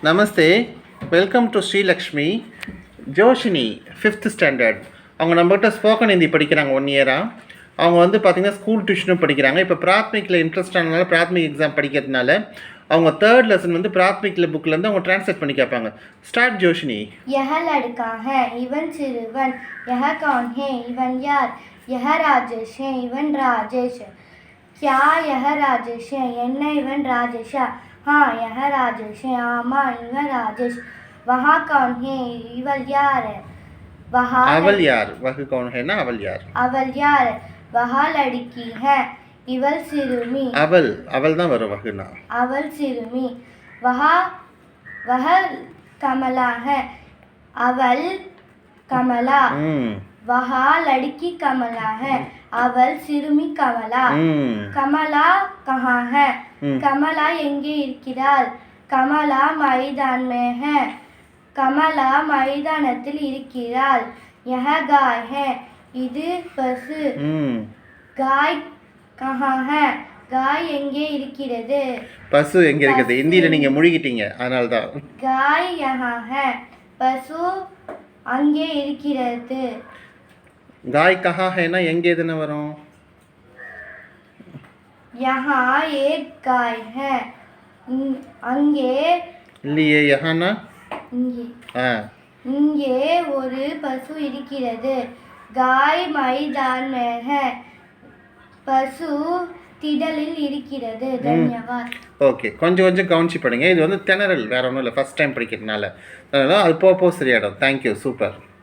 Namaste, welcome to Srilakshmi. Joshini 5th standard. அவங்க நம்மகிட்ட spoken Hindi படிக்கிறாங்க 1 இயராக. அவங்க வந்து பார்த்திங்கன்னா ஸ்கூல் டியூஷனும் படிக்கிறாங்க. இப்போ பிராத்மிக்கில் இன்ட்ரெஸ்ட் ஆனதுனால பிராத்மிக் எக்ஸாம் படிக்கிறதுனால அவங்க 3rd லெசன் வந்து பிராத்மிக்கில் புக்கிலேருந்து அவங்க ட்ரான்ஸ்லேட் பண்ணி கேட்பாங்க. ஸ்டார்ட் ஜோஷினி. यह लड़का है, इवन सिरुवन. यह कौन है, इवन यार. यह राजेश है, इवन राजेश. क्या यह राजेश है, என்ன इवन राजेश. हाँ यह राजेश है. आमा इवन राजेश. वहाँ कौन है, इवल यार है. वहाँ अवल यार. वह कौन है ना, अवल यार. अवल यार. वहाँ लड़की है, इवल सिरुमी. अवल தான் வரும் வகுனா. अवल सिरुमी. वह कमला है, अवल कमला. वहाँ लड़की कमला है, अवल सिरुमी कमला. कमला कहाँ है, कमला எங்கே இருக்கிறாள். कमला मैदान में है, कमला मैदानத்தில் இருக்கிறாள். यह गाय है, இது பசு. गाय कहाँ है, गाय எங்கே இருக்கிறது. பசு எங்கே இருக்குது, ஹிந்தியில் நீங்கள் முழுகிட்டீங்க அதனால தான். गाय यहाँ है, பசு அங்கே இருக்கிறது. गाय कहाँ है ना எங்கே எதுன்னு வரும். यहाँ एक गाय है, அங்கே இல்லையே. யஹானா இங்கே ஆ இங்கே ஒரு பசு இருக்கிறது. गाय मैदान में है, பசு திடலில் இருக்கிறது. தன்யவாத். ஓகே, கொஞ்சம் கொஞ்சம் கவனிச்சு படிங்க. இது வந்து திணறல், வேற ஒன்றும் இல்லை, ஃபஸ்ட் டைம் படிக்கிறதுனால. அதனால் அது போக சரியாயிடும். Thank you, super.